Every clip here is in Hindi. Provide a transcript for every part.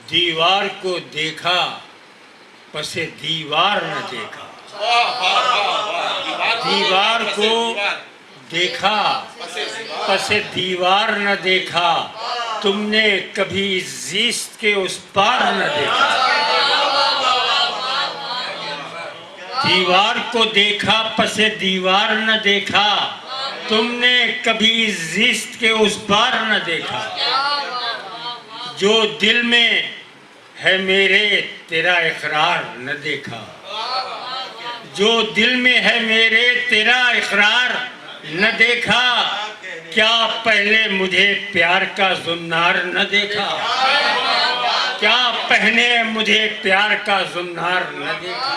दीवार को देखा पसे दीवार न देखा। दीवार को देखा पसे दीवार न देखा, तुमने कभी ज़िस्त के उस पार न देखा। दीवार को देखा पसे दीवार न देखा, तुमने कभी ज़िस्त के उस पार न देखा। जो दिल में है मेरे तेरा इकरार न देखा। जो दिल में है मेरे तेरा इकरार न देखा, क्या पहले मुझे प्यार का जुन्नार न देखा। क्या पहले मुझे प्यार का जुन्नार न देखा।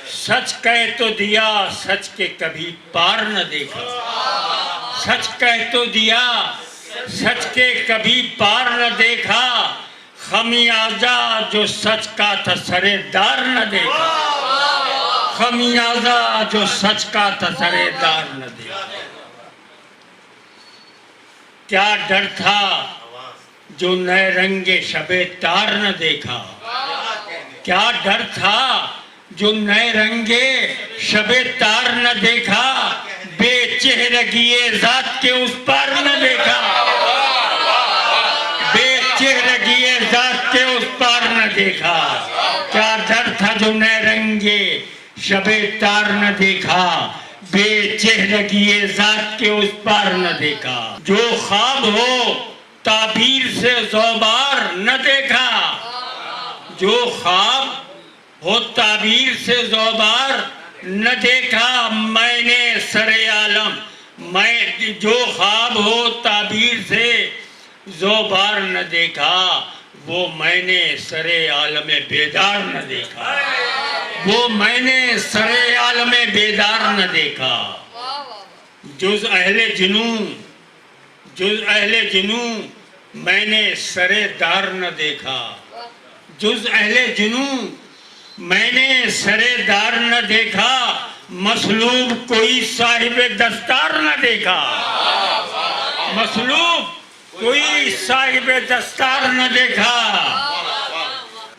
सच कह तो दिया सच के कभी पार न देखा। सच कह तो दिया सच के कभी पार न देखा, खमियाजा जो सच का था सरेदार न देखा। खमियाजा जो सच का था सरेदार न देखा। क्या डर था जो नए रंगे शबे तार न देखा। क्या डर था जो नए रंगे शबे तार न देखा, बेचेहरगिए ज़ात के उस पार न देखा। बेचेहरगिए ज़ात के उस पार न देखा। क्या डर था जो नए रंगे शबे तार न देखा, बेचेहरगिए ज़ात के उस पार न देखा। जो ख्वाब हो ताबीर से ज़ौबार न देखा। जो ख्वाब हो ताबीर से ज़ौबार न देखा, मैंने सरे आलम मैं जो ख्वाब हो ताबीर से ज़ौबार न देखा, वो मैंने सरे आलम बेदार न देखा। वो मैंने सरे आलम बेदार न देखा। जुज़ अहले जुनू मैंने सरे दार न देखा। जुज़ अहले जुनू मैंने सरेदार न देखा, मसलूब कोई साहिब दस्तार न देखा। मसलूब कोई साहिब दस्तार न देखा।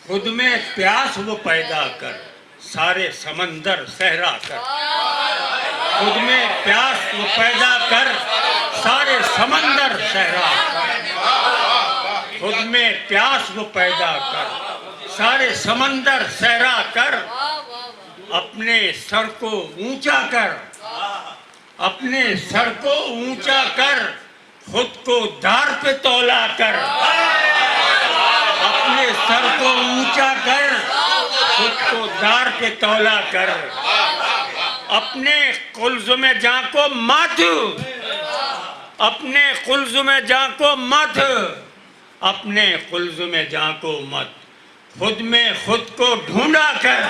खुद में प्यास वो पैदा कर सारे समंदर सहरा कर। खुद में प्यास वो पैदा कर सारे समंदर सहरा कर। खुद में प्यास वो पैदा कर सारे समंदर सहरा कर। अपने सर को ऊंचा कर। अपने सर को ऊंचा कर, खुद को दार पे तौला कर। अपने सर को ऊंचा कर, खुद को दार पे तौला कर। अपने कुल्ज़ुम जां को मत। अपने कुल्ज़ुम जां को मत। अपने कुल्ज़ुम जां को मत। खुद में खुद को ढूंढा कर।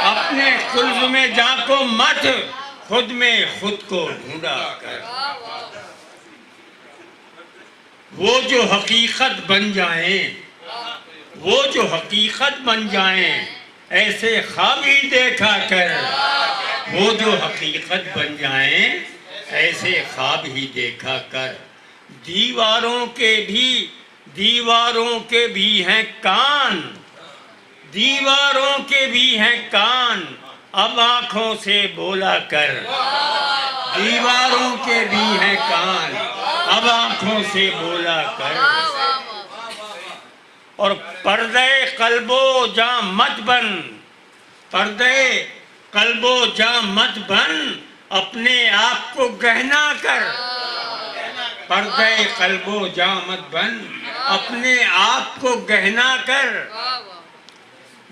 अपने कुल्ज़ुम जां को मत, खुद में खुद को ढूंढा कर। वो जो हकीकत बन जाएं, वो जो हकीकत बन जाएं, ऐसे ख्वाब ही देखा कर। वो जो हकीकत बन जाएं, ऐसे ख्वाब ही देखा कर। दीवारों के भी हैं कान। दीवारों के भी हैं कान, अब आंखों से बोला कर। दीवारों के भी हैं कान, अब आंखों से बोला कर। और पर्दे कल्बो जां मत बन। पर्दे कल्बो जां मत बन, अपने आप को गहना कर। पर्दे कल्बो जां मत बन, अपने आप को गहना कर।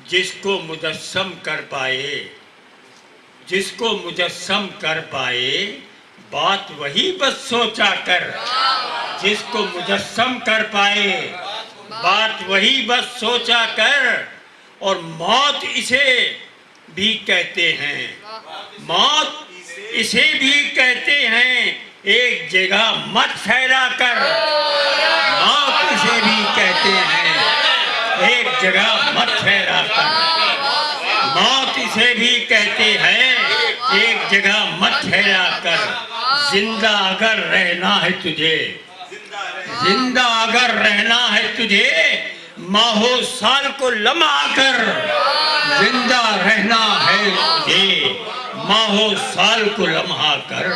जिसको मुजस्सम कर पाए, जिसको मुजस्सम कर पाए, बात वही बस सोचा कर। जिसको मुजस्सम कर पाए, बात वही बस सोचा कर। और मौत इसे भी कहते हैं। मौत इसे भी कहते हैं, एक जगह मत ठहरा कर। मौत इसे भी कहते हैं, एक जगह मत ठहरा कर। मौत इसे भी कहते हैं, एक जगह मत ठहरा कर। जिंदा अगर रहना है तुझे, जिंदा अगर रहना है तुझे माहो साल को लम्हा कर, जिंदा रहना है तुझे माहो साल को लम्हा कर।